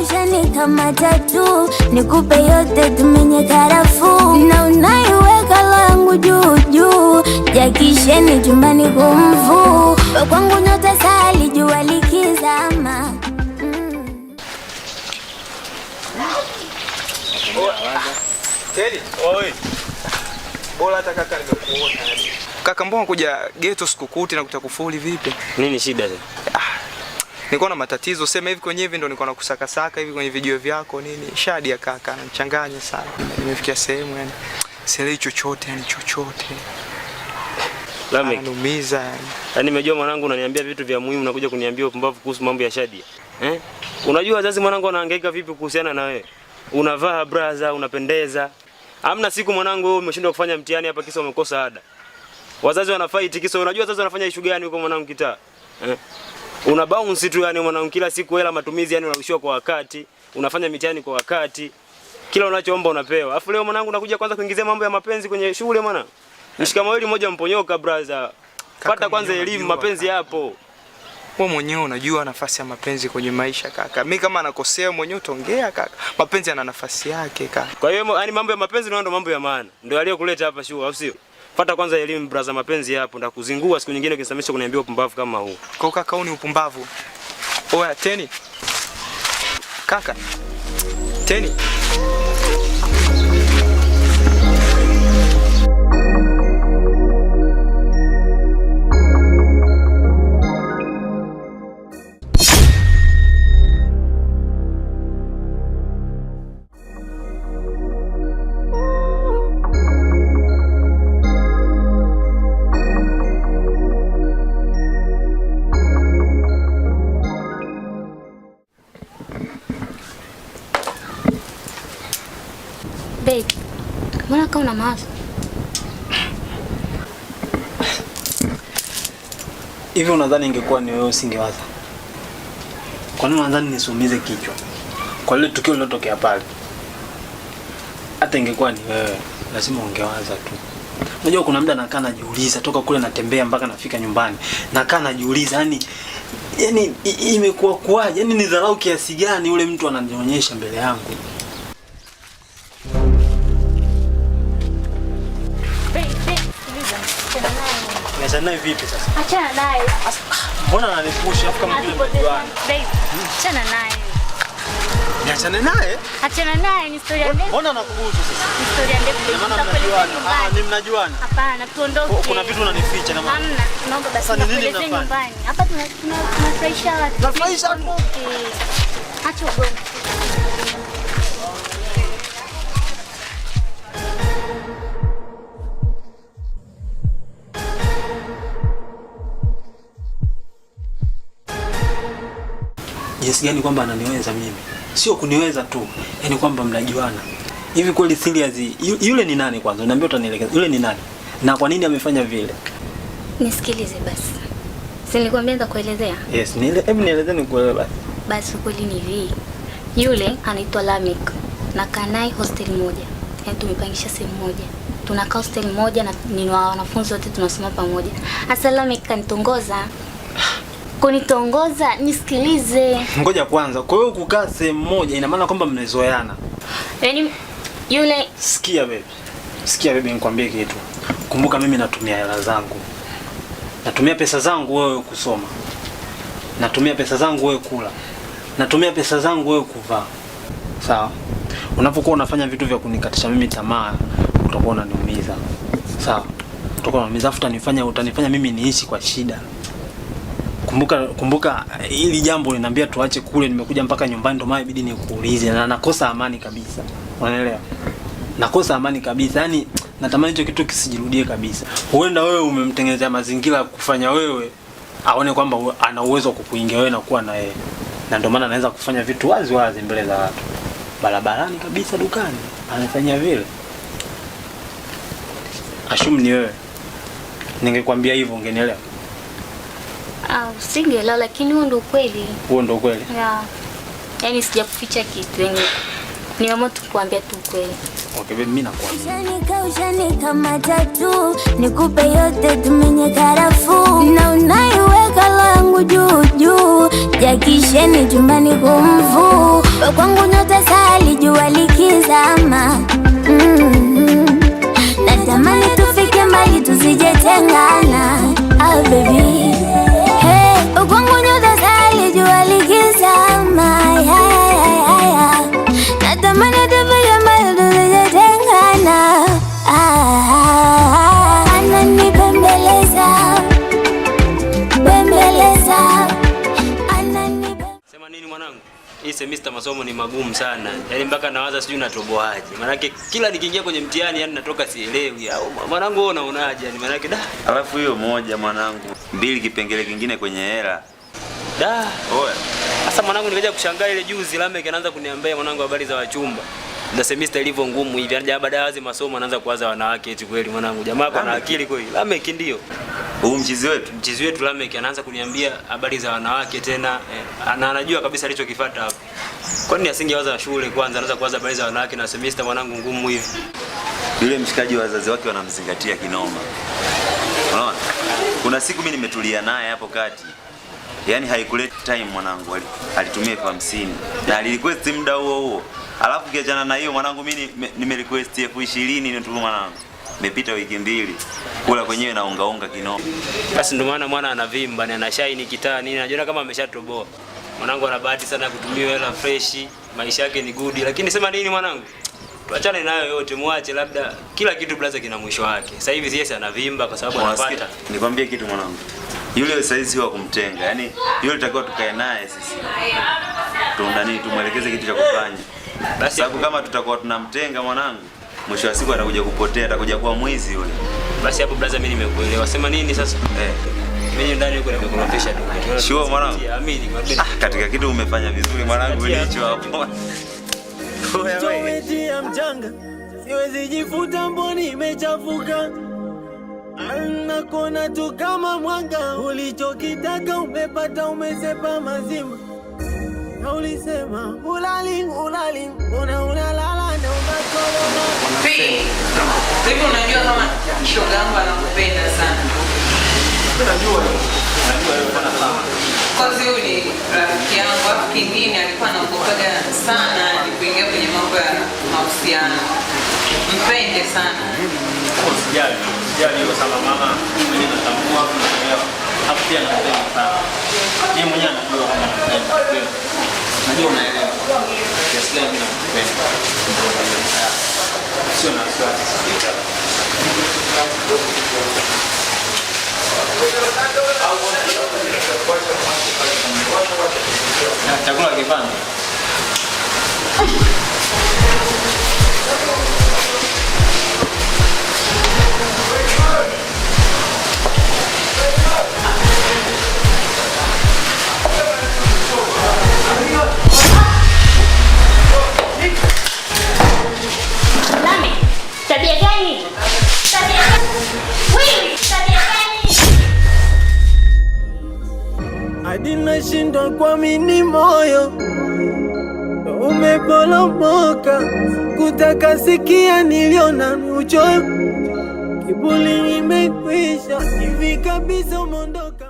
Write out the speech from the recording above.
Ushanika matatu, nikupe yote tumenye karafuu, na unaiweka langu juu, jakisheni chumbani kumvu, kwangu nyota sali jua likizama. Teli, oi. Bora hata kaka nimekuona. Kaka mbona kuja ghetto sikukuti na kutakufuli vipi? Nini shida sasa? Nilikuwa na matatizo, sema hivi kwenye hivi ndo nilikuwa nakusaka hivi kwenye video vyako nini. Shadi ya kaka anachanganya sana. Nimefikia sehemu yani sielewi chochote yani chochote. Lamek. Anumiza yani. Yaani nimejua mwanangu unaniambia vitu vya muhimu unakuja kuniambia upumbavu kuhusu mambo ya Shadi. Unajua wazazi mwanangu wanahangaika vipi kuhusiana na wewe? Unavaa braza, unapendeza. Hamna siku mwanangu wewe umeshindwa kufanya mtihani hapa kisa umekosa ada. Wazazi wanafight kisa unajua wazazi wanafanya issue gani huko mwanangu kitaa? Una bounce tu yani mwanangu kila siku hela matumizi yani unarushiwa kwa wakati, unafanya mitihani kwa wakati. Kila unachoomba unapewa. Alafu leo mwanangu unakuja kwanza kuingizia mambo ya mapenzi kwenye shule mwana. Mshikamawili moja mponyoka brother. Pata kwanza elimu mapenzi hapo. Wewe mwenyewe unajua nafasi ya mapenzi kwenye maisha kaka. Mimi kama nakosea mwenyewe utaongea kaka. Mapenzi yana nafasi yake kaka. Kwa hiyo yani mambo ya mapenzi ndio mambo ya maana. Ndio aliyokuleta hapa shule au sio? Pata kwanza elimu brother mapenzi hapo ndakuzingua siku nyingine ukisamisha kuniambia upumbavu kama huu. Kwa kaka huu ni upumbavu. Oya Teni. Kaka. Teni. Babe, mbona kama una mawazo? Hivi unadhani ingekuwa ni wewe usingewaza? Kwa nini unadhani nisuumize kichwa? Kwa lile tukio lilotokea pale. Hata ingekuwa ni wewe, lazima ungewaza tu. Unajua kuna muda nakaa najiuliza toka kule natembea mpaka nafika nyumbani. Nakaa najiuliza yani imekuwa kuaje? Yani ni dharau kiasi gani yule mtu ananionyesha mbele yangu? Achana naye vipi sasa? Achana naye. Mbona ananipusha afu kama vile mjuana? Babe, achana naye. Niachane naye? Achana naye ni historia ndefu. Mbona anakubusu sasa? Ni historia ndefu. Maana mnajuana. Ni mnajuana? Hapana, tuondoke. Kuna vitu unanificha na mama. Hamna, naomba basi tueleze nyumbani. Hapa tunafurahisha watu. Tunafurahisha watu. Acha ugomvi. Jinsi gani kwamba ananiweza mimi? Sio kuniweza tu, yani kwamba mnajuana. Hivi kweli serious yule ni nani kwanza? Niambia utanielekeza. Yule ni nani? Na kwa nini amefanya vile? Nisikilize basi. Si nilikwambia nitakuelezea? Yes, hebu nieleze nikuelewe basi. Basi kweli ni hivi. Yule anaitwa Lamek. Nakaa naye hostel moja. Yaani tumepangisha sehemu moja. Tunakaa hostel moja na ni wanafunzi wote tunasoma pamoja. Hasa Lamek kanitongoza. Kunitongoza, nisikilize. Ngoja kwanza. Kwa hiyo kukaa sehemu moja ina maana kwamba mnazoeana. Yaani yule Sikia baby nikwambie kitu. Kumbuka mimi natumia hela zangu. Natumia pesa zangu wewe kusoma. Natumia pesa zangu wewe kula. Natumia pesa zangu wewe kuvaa. Sawa? Unapokuwa unafanya vitu vya kunikatisha mimi tamaa, utakuwa unaniumiza. Sawa? Utakuwa unaniumiza, utanifanya mimi niishi kwa shida. Kumbuka hili jambo linaniambia tuache kule, nimekuja mpaka nyumbani ndio maana ibidi nikuulize na nakosa amani kabisa. Unaelewa? Nakosa amani kabisa. Yaani natamani hicho kitu kisijirudie kabisa. Huenda wewe umemtengenezea mazingira kufanya wewe aone kwamba ana uwezo wa kukuingia wewe na kuwa na yeye. Na ndio maana anaweza kufanya vitu wazi wazi mbele za watu. Barabarani kabisa, dukani anafanya vile. Ashumu ni wewe. Ningekwambia hivyo ungenielewa. Usingeelewa, lakini huo ndio ukweli. Huo ndio ukweli. Yeah. Yaani sijakuficha kitu. Yaani Nimeamua tu kuambia tu kweli. Okay, baby, mimi nakuambia. Ushanika matatu, nikupe yote tumenye karafuu. Na unaiweka langu juu juu, jakisheni chumbani kumvu. Kwangu nyota sali jua likizama. Natamani tufike mbali tusijetengana. Ah baby, hey, kwangu nyota sali jua likizama. Natamani tufike mbali tusijetengana. Ananibembeleza, bembeleza, Sema nini mwanangu? Hii semester masomo ni magumu sana. Yaani mpaka nawaza sijui natoboaje. Maana kila nikiingia kwenye mtihani yani natoka sielewi. Au mwanangu wewe unaonaje? Yani maana da. Alafu hiyo moja mwanangu, 2 kipengele kingine kwenye hela. Da. Oya. Sasa mwanangu nikaja kushangaa ile juzi Lamek anaanza kuniambia mwanangu habari za wachumba. Na semester ilivyo ngumu hivi. Yaani baada ya masomo anaanza kuwaza wanawake eti kweli mwanangu. Jamaa hapa na akili kweli. Lamek ndio. Huu mchizi wetu Lamek anaanza kuniambia habari za wanawake tena. Na anajua kabisa alichokifuata hapo. Kwani asingewaza shule kwanza, anaanza kuwaza habari za wanawake na semester mwanangu ngumu hivi. Yule mshikaji wa wazazi wake wanamzingatia kinoma. Unaona? Kuna siku mimi nimetulia naye hapo kati. Yaani haikuleta time mwanangu, alitumia 50,000 na alirequest muda huo. Alafu kiachana na hiyo mwanangu mimi nimerequest 20,000 tu mwanangu. Imepita wiki 2. Kula kwenyewe na unga kinoma. Basi ndio maana mwana anavimba na anashine kitaa nini, anajiona kama ameshatoboa. Mwanangu ana bahati sana kutumia hela fresh, maisha yake ni good, lakini sema nini mwanangu? Tuachane nayo yote, muache, labda kila kitu blaza kina mwisho wake. Sasa hivi yes anavimba kwa sababu anapata. Nikwambie kitu mwanangu. Yule saizi wa kumtenga. Yaani yule tutakuwa tukae naye sisi. Tumwelekeze kitu cha kufanya. Basi sababu kama tutakuwa tunamtenga mwanangu, mwisho wa siku atakuja kupotea, atakuja kuwa mwizi yule. Basi hapo blaza mimi nimekuelewa. Sema nini sasa? Mimi ndani yuko nimekurofisha tu. Sure mwanangu. Amini kwambie. Katika kitu umefanya vizuri mwanangu hicho hapo. Tumetia mchanga, siwezi jifuta mboni imechafuka. Anakona tu kama mwanga, ulichokitaka umepata, umesepa mazima. Na ulisema ulali, unalala na unakoroma. Hivi unajua kama shoga yangu anakupenda sana? Najua alikuwa sana. Kozi huyu ni rafiki yangu, hapo kingine alikuwa anakupaga sana kuingia kwenye mambo ya mahusiano. Mpende sana. Sijali kwa sababu mama mwenyewe natambua kuelewa. Hapo pia anapenda sana. Yeye mwenyewe anajua kama anapenda. Najua unaelewa. Kiasi gani mimi nakupenda. Sio na wasiwasi. Chakula kipande. Tabia gani? Hadi nashindwa kuamini, moyo umeporomoka. Kutaka sikia niliona uchoyo, kiburi imekwisha hivi kabisa, umeondoka.